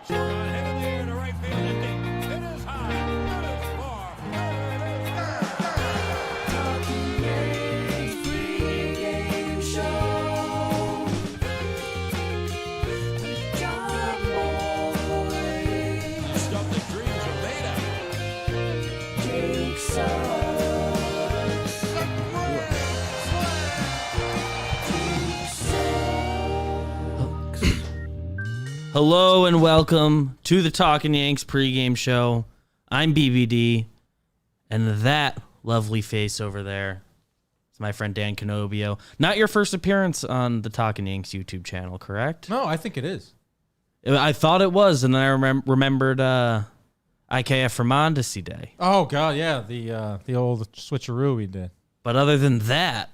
Hit in the air to right field and deep. It is high. It is far. It is pregame show. John Boy. Stuff that dreams are made of. Jake Hello and welcome to the Talkin Yanks pregame show. I'm BBD, and that lovely face over there is my friend Dan Canobio. Not your first appearance on the Talkin Yanks YouTube channel, correct? No, I think it is. I thought it was, and then I remembered IKF for Mondesi Day. Oh God, yeah, the old switcheroo we did. But other than that,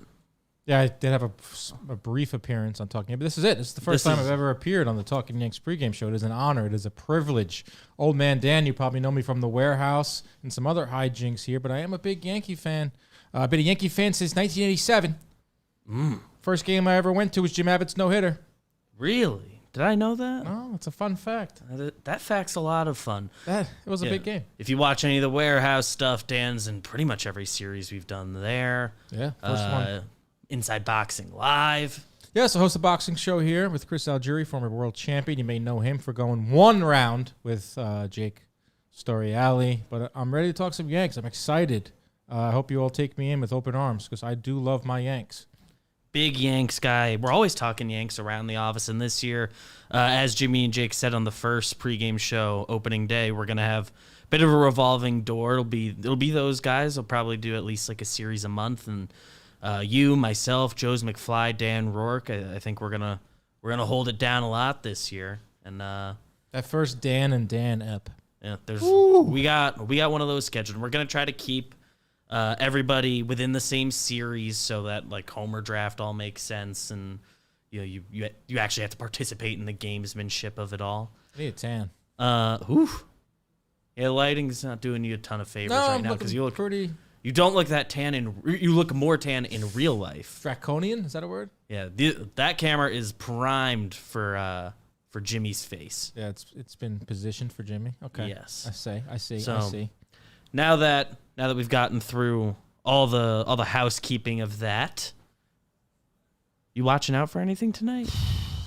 yeah, I did have a brief appearance on Talking, but this is it. This is the first time I've ever appeared on the Talking Yanks pregame show. It is an honor. It is a privilege. Old man Dan, you probably know me from the warehouse and some other hijinks here, but I am a big Yankee fan. I've been a Yankee fan since 1987. First game I ever went to was Jim Abbott's no-hitter. really? Did I know that? Oh, it's a fun fact. That fact's a lot of fun. It was a big game. If you watch any of the warehouse stuff, Dan's in pretty much every series we've done there. Yeah, first one. Inside Boxing Live. Yes, I host a boxing show here with Chris Algieri, former world champion. You may know him for going one round with Jake Storiali. But I'm ready to talk some Yanks. I'm excited. I hope you all take me in with open arms because I do love my Yanks. Big Yanks guy. We're always talking Yanks around the office. And this year, as Jimmy and Jake said on the first pregame show, opening day, we're going to have a bit of a revolving door. It'll be those guys. I'll probably do at least like a series a month. And you, myself, Joe's McFly, Dan Rourke. I think we're gonna hold it down a lot this year. And That first Dan and Dan ep. yeah, we got one of those scheduled. We're gonna try to keep everybody within the same series so that like Homer Draft all makes sense, and you actually have to participate in the gamesmanship of it all. I need a tan. Yeah, lighting's not doing you a ton of favors right now because you look pretty. You don't look that tan you look more tan in real life. Draconian? Is that a word? Yeah, that camera is primed for Jimmy's face. Yeah, it's been positioned for Jimmy. Okay. Yes. I see. So, Now that we've gotten through all the housekeeping of that, you watching out for anything tonight?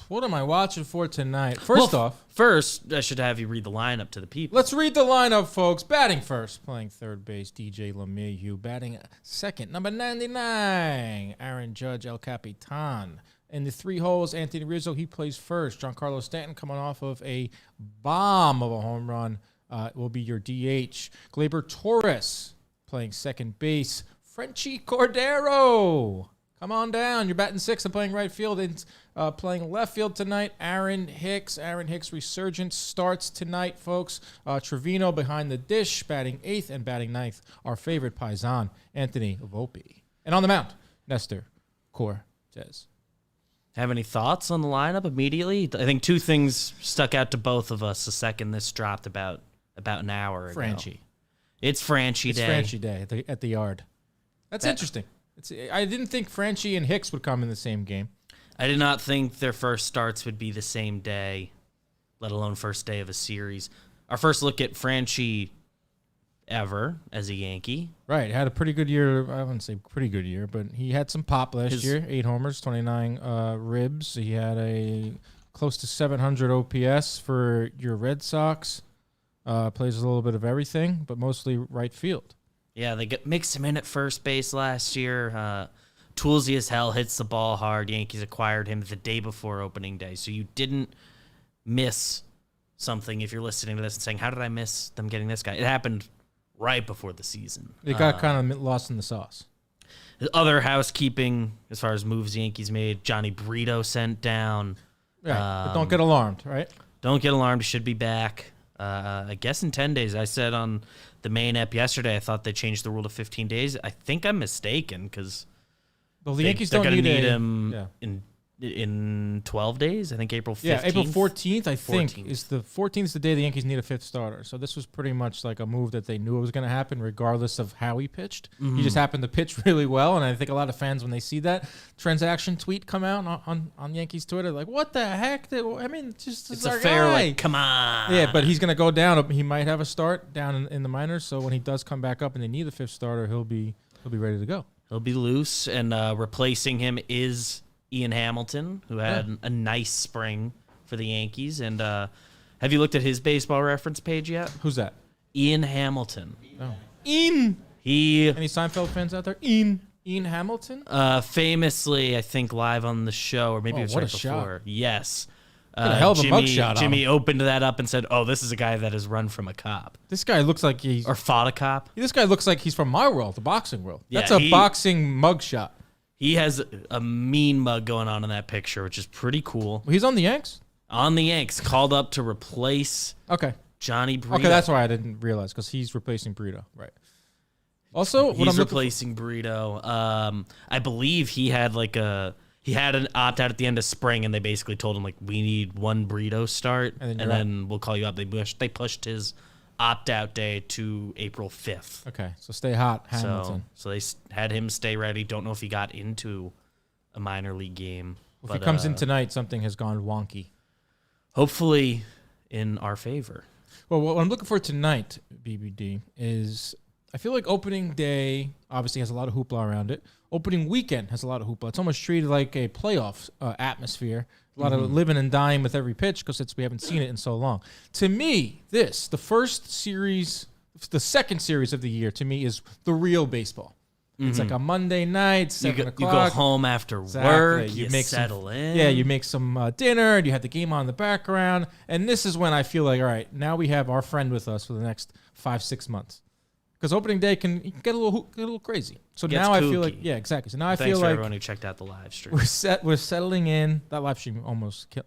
What am I watching for tonight? First off, I should have you read the lineup to the people. let's read the lineup, folks. Batting first, playing third base, DJ LeMahieu. Batting second, number 99, Aaron Judge, El Capitan. In the three holes, Anthony Rizzo, he plays first. Giancarlo Stanton coming off of a bomb of a home run will be your DH. Gleyber Torres playing second base. Frenchie Cordero, come on down. You're batting sixth and playing right field. And playing left field tonight, Aaron Hicks. Aaron Hicks' resurgence starts tonight, folks. Trevino behind the dish, batting eighth and batting ninth. Our favorite Paisan, Anthony Volpe. And on the mound, Nestor Cortez. Have any thoughts on the lineup immediately? I think two things stuck out to both of us the second this dropped about an hour ago. Franchi. It's Franchi Day. It's Franchi Day at the yard. That's interesting. I didn't think Franchi and Hicks would come in the same game. I did not think their first starts would be the same day, let alone first day of a series. Our first look at Franchi ever as a Yankee. Right. Had a pretty good year. I wouldn't say pretty good year, but he had some pop last year. 8 homers, 29 ribs. He had a close to 700 OPS for your Red Sox. Plays a little bit of everything, but mostly right field. Yeah, they mixed him in at first base last year. Toolsy as hell, hits the ball hard. Yankees acquired him the day before opening day. So you didn't miss something if you're listening to this and saying, how did I miss them getting this guy? It happened right before the season. They got kind of lost in the sauce. Other housekeeping, as far as moves the Yankees made, Johnny Brito sent down. Right, but don't get alarmed, right? Don't get alarmed. He should be back. I guess in 10 days. I said on the main app yesterday, I thought they changed the rule to 15 days. I think I'm mistaken because the Yankees don't need him in in 12 days. I think April 15th. Yeah, April 14th, I think, 14th. is the 14th is the day the Yankees need a fifth starter. So this was pretty much like a move that they knew it was going to happen regardless of how he pitched. He just happened to pitch really well, and I think a lot of fans, when they see that transaction tweet come out on Yankees Twitter, like, what the heck? It's a fair, like, come on. Yeah, but he's going to go down. He might have a start down in the minors, so when he does come back up and they need the fifth starter, he'll be ready to go. He'll be loose, and replacing him is Ian Hamilton, who had a nice spring for the Yankees. And have you looked at his baseball reference page yet? Who's that? Ian Hamilton. Oh. Ian. He Any Seinfeld fans out there? Ian Hamilton? famously, I think, live on the show, or maybe it was what right a before. shot. Yes. What a hell of a mugshot. Jimmy opened that up and said, "Oh, this is a guy that has run from a cop This guy looks like he's or fought a cop." This guy looks like he's from my world, the boxing world. Yeah, That's a boxing mugshot. He has a mean mug going on in that picture, which is pretty cool. He's on the Yanks? On the Yanks, called up to replace Okay. Johnny Brito. Okay, that's why I didn't realize, because he's replacing Burrito. Right. Also, He's replacing Burrito. I believe he had an opt out at the end of spring, and they basically told him, like, we need one Burrito start, and then we'll call you up. They pushed his opt out day to April 5th. Okay, so stay hot, Hamilton. So they had him stay ready. Don't know if he got into a minor league game. If he comes in tonight, something has gone wonky. Hopefully in our favor. Well, what I'm looking for tonight, BBD, is I feel like opening day obviously has a lot of hoopla around it. Opening weekend has a lot of hoopla. It's almost treated like a playoff atmosphere. A lot of living and dying with every pitch because we haven't seen it in so long. To me, the second series of the year, to me, is the real baseball. It's like a Monday night, 7 o'clock. You go home after work, you settle in. Yeah, you make some dinner, and you have the game on in the background. And this is when I feel like, all right, now we have our friend with us for the next 5-6 months. Because opening day can get a little crazy. So now I feel like, yeah, exactly. So now I feel like everyone who checked out the live stream. We're settling in. That live stream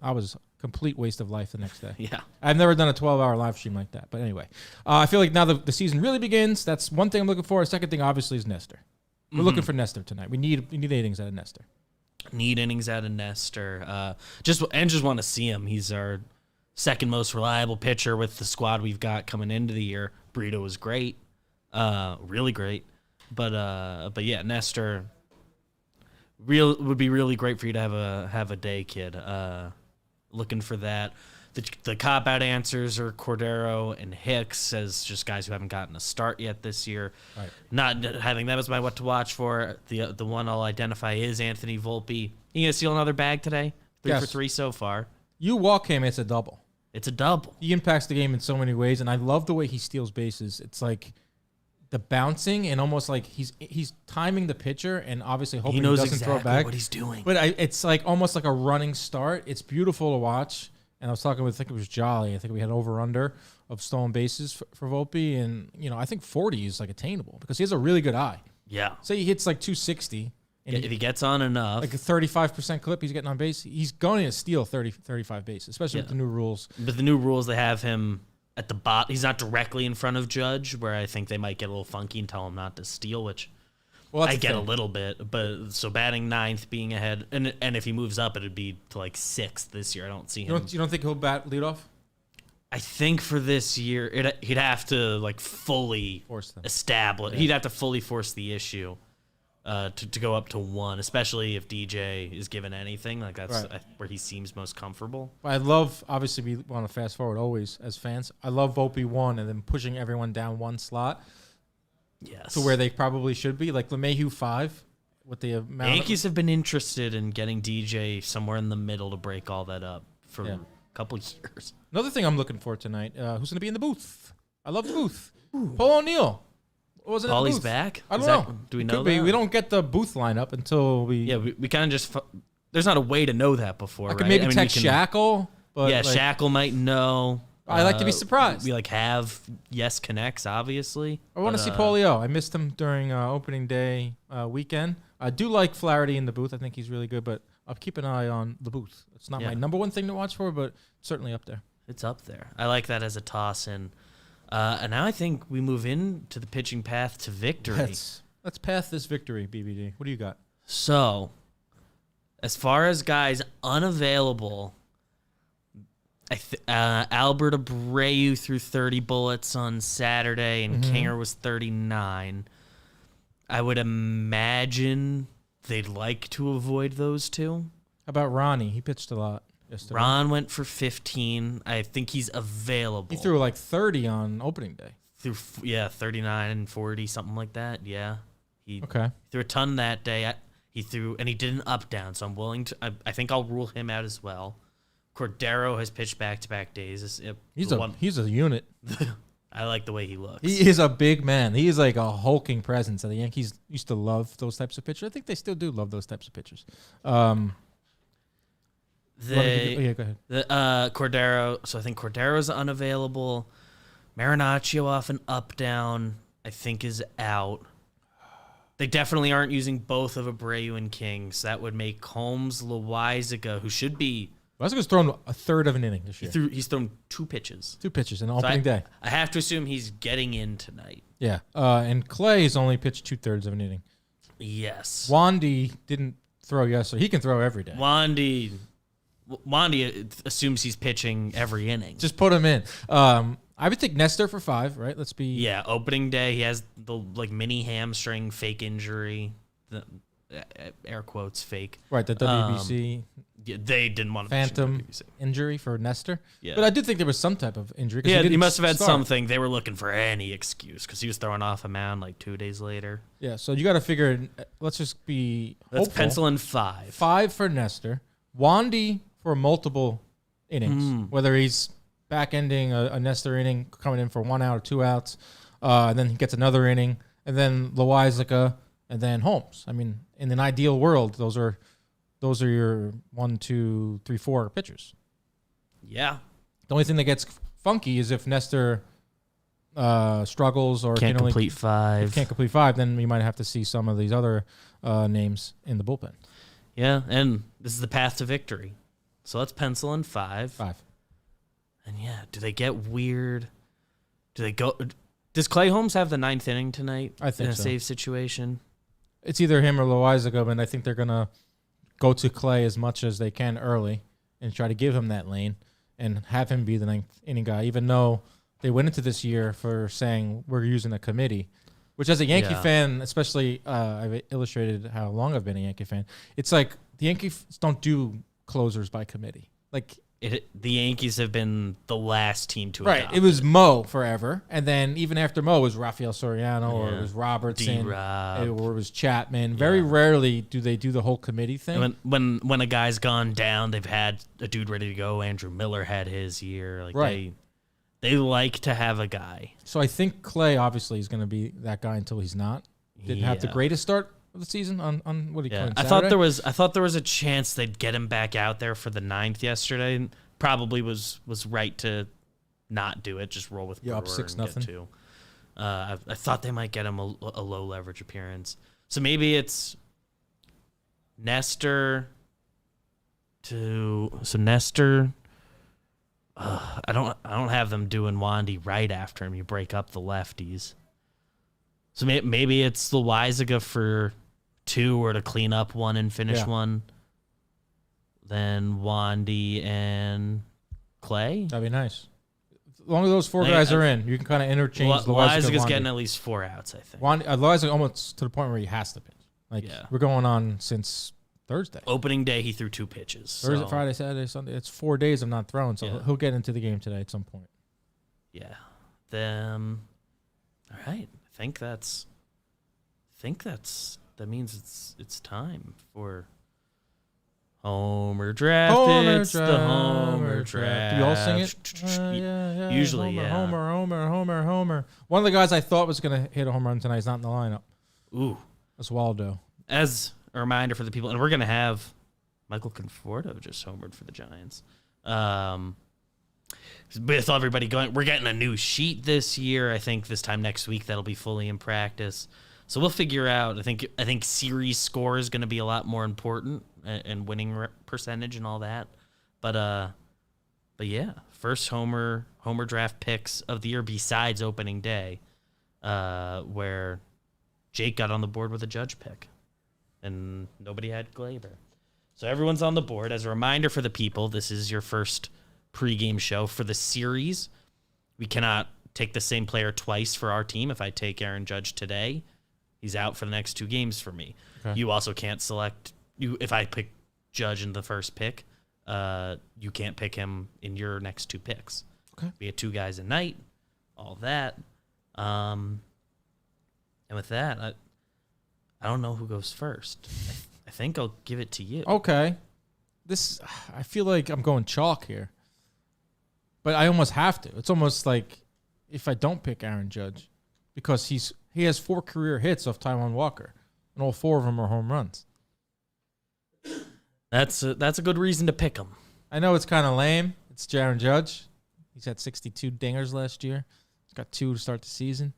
I was a complete waste of life the next day. Yeah. I've never done a 12-hour live stream like that. But anyway, I feel like now the season really begins. That's one thing I'm looking for. The second thing, obviously, is Nestor. We're looking for Nestor tonight. We need innings out of Nestor. Need innings out of Nestor. Just want to see him. He's our second most reliable pitcher with the squad we've got coming into the year. Burrito was great. Really great. But yeah, Nestor would be really great for you to have a day, kid. Looking for that. The cop-out answers are Cordero and Hicks as just guys who haven't gotten a start yet this year. Right. Not having them as my what to watch for. The one I'll identify is Anthony Volpe. He gonna steal another bag today? 3 for 3 so far. You walk him, it's a double. It's a double. He impacts the game in so many ways, and I love the way he steals bases. It's like the bouncing and almost like he's timing the pitcher and obviously hoping he doesn't throw back. What he's doing. But it's like almost like a running start. It's beautiful to watch. And I was talking with, I think it was Jolly. I think we had over-under of stolen bases for Volpe. And, I think 40 is, like, attainable because he has a really good eye. Yeah. Say he hits, like, 260. And if he gets on enough. Like a 35% clip he's getting on base, he's going to steal 35 bases, especially with the new rules. But the new rules, they have him at the bottom. He's not directly in front of Judge, where I think they might get a little funky and tell him not to steal, which I get a little bit. But so batting ninth, being ahead, and if he moves up, it'd be to like sixth this year. I don't see him. You don't think he'll bat leadoff? I think for this year, he'd have to like fully establish. Yeah. He'd have to fully force the issue to go up to 1, especially if DJ is given anything. Like that's where he seems most comfortable. I love, obviously, we want to fast forward always as fans. I love Volpe 1 and then pushing everyone down one slot. Yes. To where they probably should be, like LeMahieu 5. With the amount Yankees have been interested in getting DJ somewhere in the middle to break all that up for a couple years. Another thing I'm looking for tonight, who's going to be in the booth? I love the booth. Paul O'Neill. Was it Paulie's back? I don't know. Do we know that? We don't get the booth lineup until we... Yeah, we kind of just... There's not a way to know that before, I could maybe text Shackle. But yeah, Shackle might know. I like to be surprised. We have Yes Connects, obviously. I want to see Paulio. I missed him during opening day weekend. I do like Flaherty in the booth. I think he's really good, but I'll keep an eye on the booth. It's not my number one thing to watch for, but certainly up there. It's up there. I like that as a toss-in. And now I think we move into the pitching path to victory. Let's path this victory, BBD. What do you got? So, as far as guys unavailable. Albert Abreu threw 30 bullets on Saturday, and Kinger was 39. I would imagine they'd like to avoid those two. How about Ronnie? He pitched a lot yesterday. Ron went for 15. I think he's available. He threw like 30 on opening day. Threw 39 and 40, something like that. Yeah. He Okay. threw a ton that day. He threw, and he did an up-down, so I'm willing to. I think I'll rule him out as well. Cordero has pitched back-to-back days. He's a unit. I like the way he looks. He is a big man. He is like a hulking presence. And the Yankees used to love those types of pitchers. I think they still do love those types of pitchers. Go ahead. Cordero. So I think Cordero's unavailable. Marinaccio off an up-down, I think, is out. They definitely aren't using both of Abreu and King, so that would make Holmes, Loizaga, who should be... Loizaга's thrown a third of an inning this year. He's thrown 2 pitches. 2 pitches in opening day. I have to assume he's getting in tonight. Yeah. And Clay's only pitched 2/3 of an inning. Yes. Wandy didn't throw yesterday. He can throw every day. Wandy assumes he's pitching every inning. Just put him in. I would take Nestor for 5, right? Let's be... Yeah, opening day, he has the mini hamstring fake injury. Air quotes, fake. Right, the WBC... Yeah, they didn't want to phantom injury for Nestor. Yeah. But I did think there was some type of injury. Yeah, he must have had something. They were looking for any excuse because he was thrown off a mound like 2 days later. Yeah, so you got to figure. Let's just be. Let's hopeful. pencil in 5. 5 for Nestor. Wandy for multiple innings, whether he's back ending a Nestor inning, coming in for 1 out or 2 outs, and then he gets another inning, and then Loizaga, and then Holmes. I mean, in an ideal world, those are your 1, 2, 3, 4 pitchers. Yeah. The only thing that gets funky is if Nestor struggles or can't complete 5. Can't complete 5, then we might have to see some of these other names in the bullpen. Yeah, and this is the path to victory. So let's pencil in 5. 5. And yeah, do they get weird? Do they go? Does Clay Holmes have the 9th inning tonight? I think in a so. save situation. It's either him or Loizaga, and I think they're gonna go to Clay as much as they can early and try to give him that lane and have him be the 9th inning guy, even though they went into this year for saying we're using a committee, which as a Yankee fan, especially I've illustrated how long I've been a Yankee fan. It's like the Yankees don't do closers by committee. Like the Yankees have been the last team to right. adopt It was Mo forever, and then even after Mo it was Rafael Soriano or it was Robertson D-Rob. or it was Chapman. Very rarely do they do the whole committee thing. When a guy's gone down, they've had a dude ready to go. Andrew Miller had his year. Like right. They like to have a guy. So I think Clay obviously is going to be that guy until he's not. Didn't have the greatest start of the season on what did he call it? I thought there was a chance they'd get him back out there for the 9th yesterday. Probably was right to not do it. Just roll with Brewer up 6-0. I thought they might get him a low leverage appearance. So maybe it's Nestor Nestor. I don't have them doing Wandy right after him. You break up the lefties. So maybe it's the Loizaga for 2 or to clean up 1 and finish 1. Then Wandy and Clay. That'd be nice. As long as those 4 guys are in, you can kind of interchange Loizaga's getting at least 4 outs, I think. Loizaga almost to the point where he has to pitch. We're going on since Thursday. Opening day, he threw 2 pitches. Thursday, Friday, Saturday, Sunday. It's 4 days of not throwing, so he'll get into the game today at some point. Yeah. Then, all right. I think that means it's time for Homer Draft. The Homer Draft. Do you all sing it? Usually, Homer. One of the guys I thought was going to hit a home run tonight is not in the lineup. Ooh. That's Waldo. As a reminder for the people, and we're going to have Michael Conforto just homered for the Giants. With everybody going, we're getting a new sheet this year. I think this time next week that'll be fully in practice. So we'll figure out. I think series score is going to be a lot more important and winning percentage and all that. But yeah, first Homer draft picks of the year besides opening day, where Jake got on the board with a Judge pick, and nobody had Glaber. So everyone's on the board. As a reminder for the people, this is your first pregame show for the series. We cannot take the same player twice for our team. If I take Aaron Judge today, he's out for the next 2 games for me. Okay. You also can't select you if I pick Judge in the first pick. You can't pick him in your next 2 picks. Okay. We had 2 guys a night, all that. And with that, I don't know who goes first. I think I'll give it to you. Okay. I feel like I'm going chalk here. But I almost have to. It's almost like if I don't pick Aaron Judge, because he has 4 career hits off Taijuan Walker, and all 4 of them are home runs. That's a good reason to pick him. I know it's kind of lame. It's Aaron Judge. He's had 62 dingers last year. He's got 2 to start the season.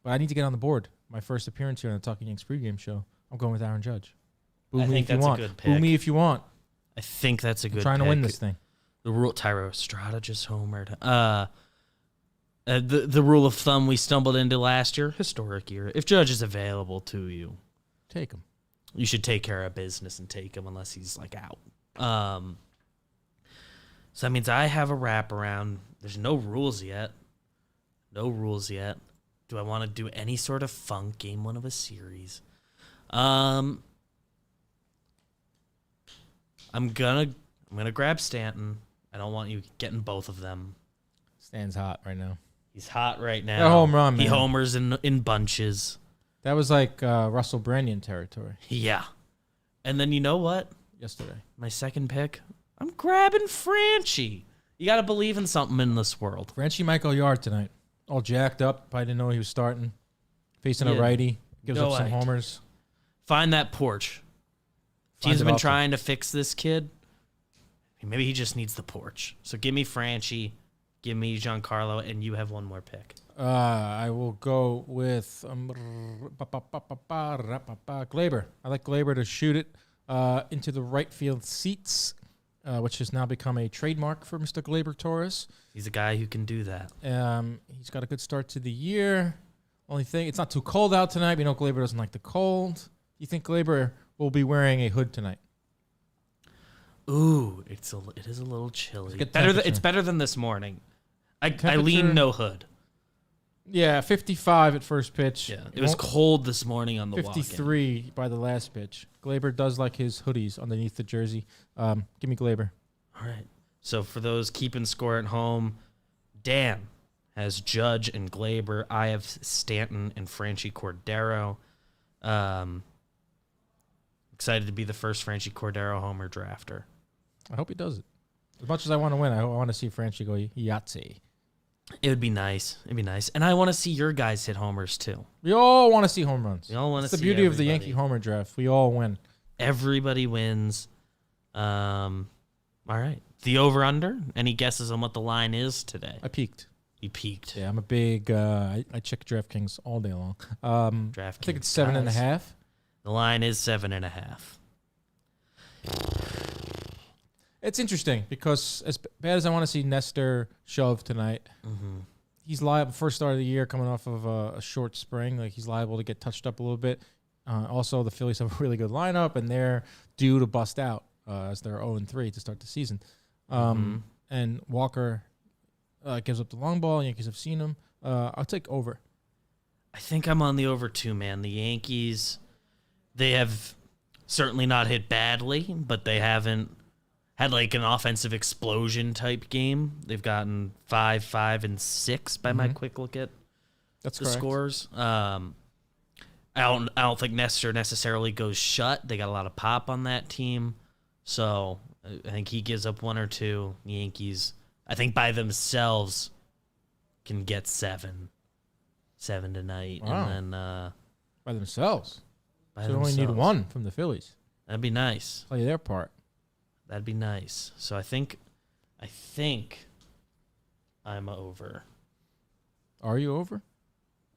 But I need to get on the board. My first appearance here on the Talkin Yanks pregame show. I'm going with Aaron Judge. Boo me if you want. A good pick. Boo me if you want. I think that's a good pick. I'm trying to win this thing. The rule, Tyro Estrada just homered. The rule of thumb we stumbled into last year, historic year. If Judge is available to you, take him. You should take care of business and take him unless he's like out. So that means I have a wraparound. There's no rules yet. Do I want to do any sort of fun game 1 of a series? I'm gonna grab Stanton. I don't want you getting both of them. Stan's hot right now. He's hot right now. That home run, man. He homers in bunches. That was like Russell Branyan territory. Yeah. And then you know what? Yesterday. My second pick, I'm grabbing Franchi. You got to believe in something in this world. Franchi might go yard tonight. All jacked up. I didn't know he was starting. Facing a righty. Gives up some homers. Find that porch. Teams have been trying to fix this kid. Maybe he just needs the porch. So give me Franchi. Give me Giancarlo, and you have one more pick. I will go with Glaber. I like Glaber to shoot it into the right field seats, which has now become a trademark for Mr. Glaber Torres. He's a guy who can do that. He's got a good start to the year. Only thing, it's not too cold out tonight. We know Glaber doesn't like the cold. Do you think Glaber will be wearing a hood tonight? Ooh, it is a little chilly. It's better than this morning. I lean no hood. Yeah, 55 at first pitch. Yeah, it was cold this morning on the 53 by the last pitch. Glaber does like his hoodies underneath the jersey. Give me Glaber. All right. So for those keeping score at home, Dan has Judge and Glaber. I have Stanton and Franchi Cordero. Excited to be the first Franchi Cordero homer drafter. I hope he does it. As much as I want to win, I want to see Franchi go Yahtzee. It would be nice. It'd be nice. And I want to see your guys hit homers, too. We all want to see home runs. We all want to see the beauty of the Yankee homer draft. We all win. Everybody wins. All right. The over-under? Any guesses on what the line is today? I peaked. You peaked. Yeah, I'm a big... I check DraftKings all day long. DraftKings. I think it's 7.5. The line is 7.5. It's interesting because as bad as I want to see Nestor shove tonight, he's liable. First start of the year, coming off of a short spring, like he's liable to get touched up a little bit. Also, the Phillies have a really good lineup, and they're due to bust out as they're 0-3 to start the season. And Walker gives up the long ball. Yankees have seen him. I'll take over. I think I'm on the over too, man. The Yankees, they have certainly not hit badly, but they haven't had like an offensive explosion type game. They've gotten 5, 5, and 6 by my quick look at the scores. I don't think Nestor necessarily goes shut. They got a lot of pop on that team, so I think he gives up 1 or 2. The Yankees, I think by themselves, can get 7 tonight, wow. And then by themselves. So they only need 1 from the Phillies. That'd be nice. Play their part. That'd be nice. So I think I'm over. Are you over?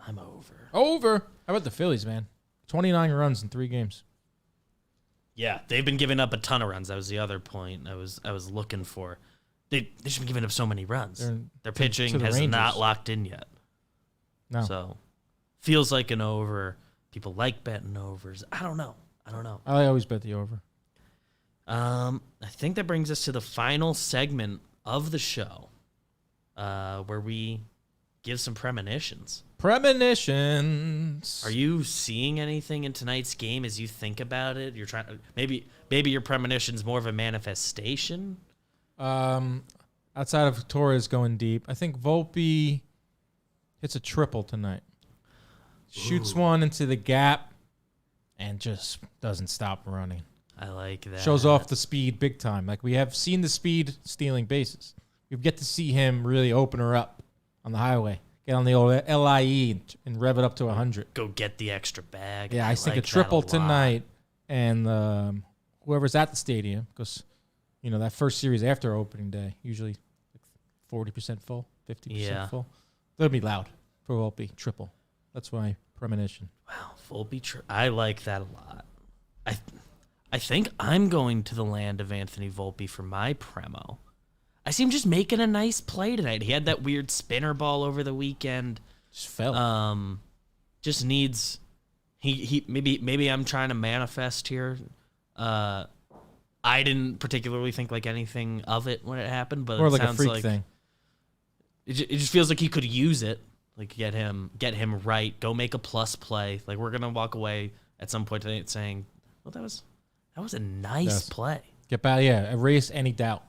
I'm over. Over. How about the Phillies, man? 29 runs in 3 games. Yeah, they've been giving up a ton of runs. That was the other point I was looking for. They've just been giving up so many runs. Their pitching has Rangers. not locked in yet. No. So feels like an over. People like betting overs. I don't know. I always bet the over. I think that brings us to the final segment of the show, where we give some premonitions. Premonitions. Are you seeing anything in tonight's game as you think about it? You're trying to maybe your premonition's more of a manifestation. Outside of Torres going deep, I think Volpe hits a triple tonight. Shoots one into the gap and just doesn't stop running. I like that. Shows off the speed big time. Like, we have seen the speed stealing bases. We get to see him really open her up on the highway. Get on the old LIE and rev it up to 100. Go get the extra bag. Yeah, I think like a triple that a lot. tonight. And whoever's at the stadium, because, that first series after opening day, usually 40% full, 50% full. They'll be loud for Volpe. Triple. That's my premonition. Wow, Volpe. I like that a lot. I think I'm going to the land of Anthony Volpe for my premo. I see him just making a nice play tonight. He had that weird spinner ball over the weekend. Just fell. Just needs. He maybe I'm trying to manifest here. I didn't particularly think like anything of it when it happened, but Or it like a sounds freak like thing. It just feels like he could use it. Like get him right. Go make a plus play. Like we're gonna walk away at some point tonight saying, "Well, that was a nice play." Get back, erase any doubt.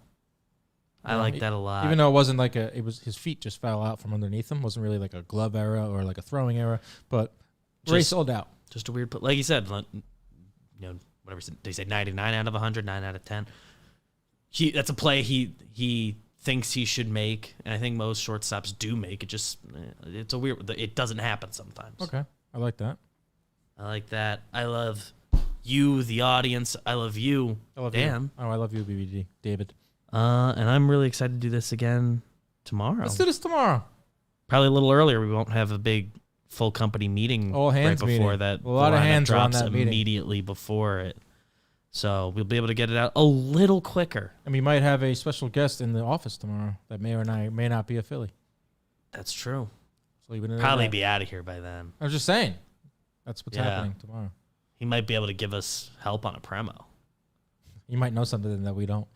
I like that a lot. Even though it wasn't like it was his feet just fell out from underneath him. It wasn't really like a glove error or like a throwing error, but erase all doubt. Just a weird play. Like you said, whatever they say, 99 out of 100, 9 out of 10. That's a play he thinks he should make, and I think most shortstops do make. It's a weird. It doesn't happen sometimes. Okay, I like that. I like that. I love you, the audience. I love you, I love Dan. you. Oh, I love you, BBD, David. And I'm really excited to do this again tomorrow. Let's do this tomorrow. Probably a little earlier. We won't have a big full company meeting All hands right before meeting. that. A lot of hands are on drops that meeting. immediately before it. So we'll be able to get it out a little quicker. And we might have a special guest in the office tomorrow that may not be a Philly. That's true. So you Probably be out of here by then. I was just saying. That's what's happening tomorrow. He might be able to give us help on a premo. You might know something that we don't.